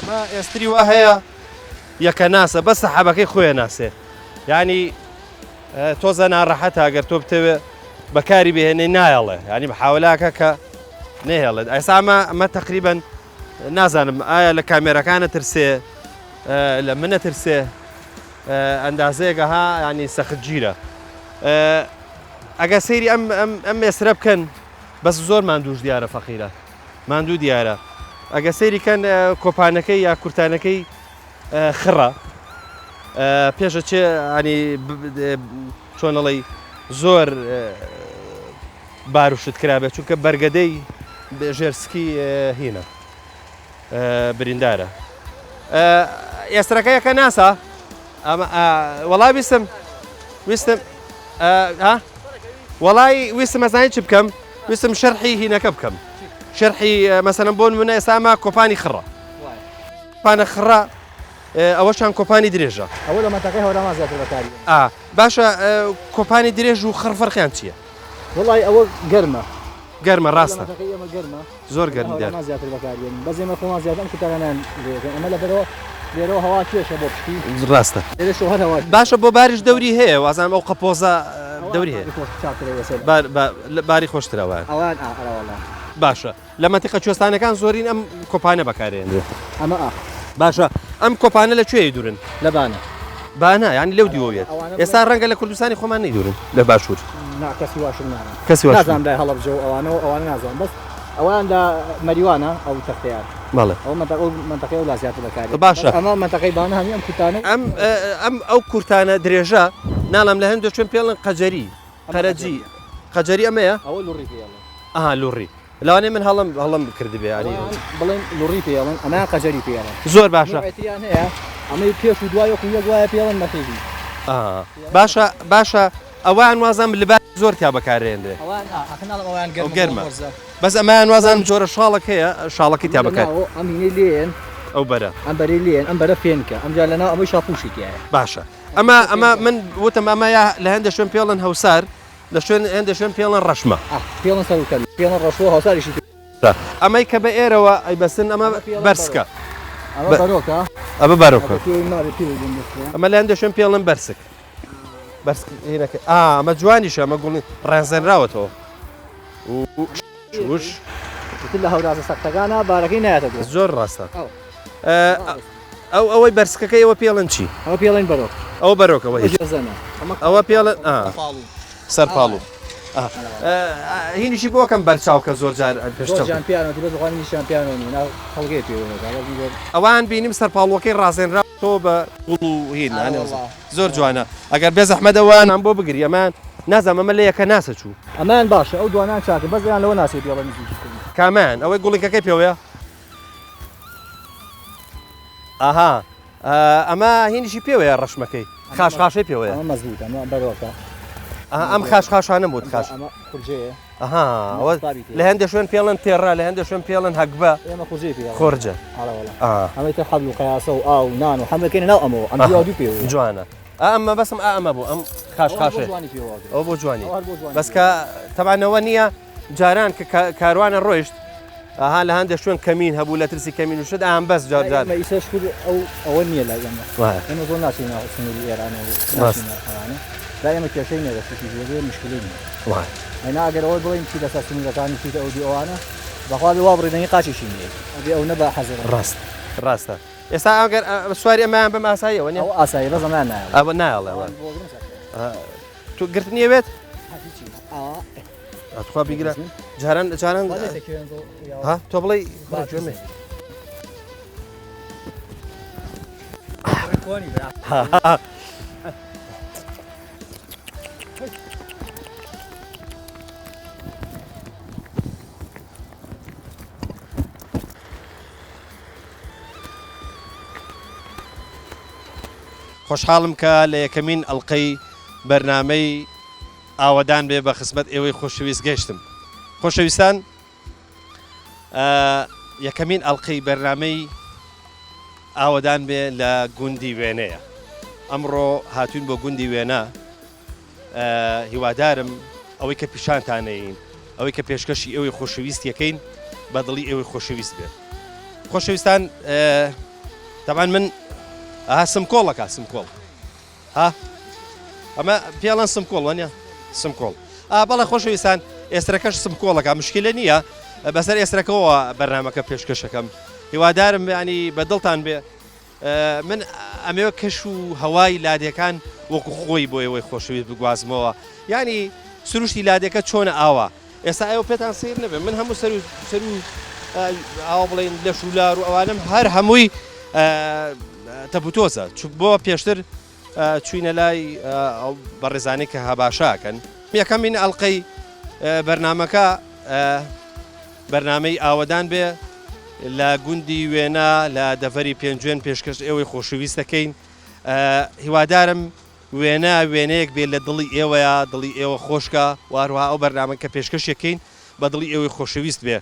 ئەمە ئێستری وا هەیە یەکە ناسە بە سەحابەکەی خۆیان ناسێ ینی تۆزە ناڕەحەت ئەگەر تۆ بتەوێ بەکاری بهێنەی نایەڵێ ینی بەحاولاکە کە نێهێڵێت ئەسا ئەمە تقریبەن نازانم ئایا لە کامێرەکانە ترسێ لە منە ترسێ ئەندازەیەکە ها ینی سەختگیرە ئەگە سەیری ئەم ئێسرە بکەن بەس زۆر ماندووش دیارە فەقیرە ماندوو دیارە ئەگە سەیریکەن کۆپانەکەی یا کورتانەکەی خڕە پێشە چێ ینی چۆنەڵی زۆر باروشت کرابێت چونکە بەرگەدەی ژێرسکی هینە بریندارە ئێسترەکە یەکە ناسە وەڵای ویستم وەڵای ویستم ئەزانی چ بکەم ویستم شەرحی هینەکە بکەم شەرحی مەسەلەن بۆ نمونە ئێستا کۆپانی خڕە کۆپانە خڕە ئەوەشان کۆپانی درێژە ئەوە لە مەتەقەی هەوراما زیاتر بەکاری باشە کۆپانی درێژ و خڕ فەرقیان چییە؟ وڵی ئەوە گەرمە گەرمە ڕاستە زۆر گەرم زیاتر بەکارێن بەزێمە خۆمان زیاتر کوتانیان ئەمە لە بەرەوە لێرەوە هەوا کێشە بۆ پشتی ڕاستە باشە بۆ باریش دەوری هەیە وازانم ئەو قەپۆزە دەوری هەیە باری خۆشترەوە باشە لە مەتیقە کوێستانەکان زۆرین ئەم کۆپانە بەکارێنێ ئەمە باشە ئەم کۆپانە لەکوێ دوورن لە بانە ینی لەو دیوەوێت ئێستا ڕەنگە لە کوردستانی خۆمان نەیدورن لە باشوور کەسی نازانم لای هەڵەبجە و ئەوانە نازان بەس ئەوان لە مەریوانە ئەو تەختەیان ماڵێ ئەو منتەقەی و لازیاتر بەکاری باشە ئەمە منتەقەی بانە هەمی ئەم کوتانە ئەو کورتانە درێژە ناڵم لە هەندێک شوێن پێڵن قەجەری قەرەجی قەجەری ئەمەیە ئەوە لوڕی لوڕی لەوانەیە من هەڵم کردبێ ینی بڵێن لوڕی پێڵن ئەمە قەجەری پێڵن زۆر باشە هەیە ئەمەی پێش و دوای وەکو یەک وایە پێڵن نەخێزی باشە ئەوان وازان لەبار زۆر تا بەکارێنرێ گەرمە بەس ئەمایان وازان جۆرە شاڵک هەیە شاڵەکەی تا بەکار ئەمینی لێن ئەو بەرە ئەم بەری لێن ئەم بەرە فێنکە ئەمجا لەنا ئەمەی شاپوشی تایە باشە ئەمە من وتم ئەمەیە لە هەندێک شوێن پێڵن هەوسار لە شوێن هەندێک شوێن پێڵن ڕەشمە پێڵن سەرکەل پێڵن ڕەشوە هەوساریشی ئەمەی کە بە ئێرەوە ئەیبەسن ئەمە بەرسکە ئەمە بەرۆکە ئەمە لە هەندێک شوێن پێڵن بەرسک ئەمە جوانیشە ئەمە گوڵی ڕێنزێنراوەتەوە وش لە هەورازە سەختەکانە بارەکەی نایەتە زۆر ڕاستە ئەوەی بەرسکەکەی ئەوە پێڵن چی؟ ئەوە پێڵین بەرۆک ئەوە بەرۆکەوە ئەوە پێڵن سەرپاڵ و هینیشی بۆکەم بەرچاوکە زۆر جار ئەوان بینیم سەرپاڵەکەی ڕازێنرا تۆ بە گوڵ و هین زۆر جوانە ئەگەر بێ زەحمەتەوەیان بۆ بگری ئەمان نازانم ئەمە لە یەکە ناسە چوو ئەمان باشە ئەو دوانان چاکە بەزیان لەوە ناسێت کامان ئەوەی گوڵێکەکەی پێوەیە ئەمە هینیشی پێوەیە ڕەشمەکەی خاشخاشەی پێوەیە مەزبوط ئەمە بەرۆکە ئەم خاشخاشانە بوت خاش لە هەندێک شوێن پێڵن تێڕا لە هەندێک شوێن پێڵن هەکبە خۆرجە ئەمەی حەبل و قیاسە و ئاو نان و هەمەکەی ناو ئەمەوە ئەم پێ جوانە ئەمە بەسم ئەمە بوو ئەم خاشخاشە ئەو بۆ جوانی بەسکە تەبانەوە نییە جاران کە کاروانە ڕۆیشت لە هەندێک شوێن کەمین هەبوو لە ترسی کەمین و شت ئەم بەس جارجار ئەوە نییە لای ئەمە زۆر ناچین سنووری ئێرانە لا ئێمە کێشەی نەدەستی مشکلی نیە ئەینا ئەگەرەوەی بڵین چی لەسەر سنوورەکانی چیتە ئەو دیوانە بەخوا وا بڕێنەی قاچیشی نیە ئەبێ ئەو نەبە حەزر ڕاستە ئێستا ئەگەر سواری ئەمایان بەم ئاساییەوە نیە ئەو ئاسایی بەس ئەمان نایە ئەوە نایڵێەوە تو گرتنیەوێت خوا بیگرە جاران تۆ بڵێ گوێمێ خۆشحاڵم کە لە یەکەمین ئەڵقەی بەرنامەی ئاوەدان بێ بە خزمەت ئێوەی خۆشەویست گەشتم. خۆشەویستان، یەکەمین ئەڵقەی بەرنامەی ئاوەدان بێ لە گوندی وێنەیە. ئەمڕۆ هاتوین بۆ گوندی وێنە. هیوادارم ئەوەی کە پیشانتانەین، ئەوەی کە پێشکەشی ئێوەی خۆشەویست یەکەین بەدڵی ئێوەی خۆشەویست بێت. خۆشەویستان، طبعا من سمکۆڵەکە سمکۆڵ ئەمە پێڵەن سمکۆڵ وانە سمکۆڵ بەڵێ خۆشەویستان ئێسترەکەش سمکۆڵەکە مشکلە نییە بەسەر ئێسترەکەەوە بەرنامەکە پێشکەشەکەم هیوادارم ینی بەدڵتان بێ من ئەمەوە کەش و هەوای لادەکان وەکو خۆی بۆ ئەوەی خۆشەویست بگوازمەوە ینی سروشتی لادەکە چۆنە ئاوا ئێستا ئەوە پێتان سیر نەبێ من هەموو سەر و ئاوا بڵێن لە شولار و ئەوانم هەر هەمووی تەپوتۆزە بۆ پێشتر چوینە لای بەڕێزانەی کە هەباشاکەن یەکەمین ئەڵلقەی بەرنمەکە بەرنامەی ئاوەدان بێ لە گوندی وێنە لە دەڤەری پێنجێن پێشکەش ئێوەی خۆشەویست دەکەین هیوادارم وێنەیەک بێت لە دڵی ئێوەیە دڵی ئێوە خۆشکە واروها ئەو بەرنامە کە پێشکەش یەکەین بە دڵی ئێوەی خۆشەویست بێ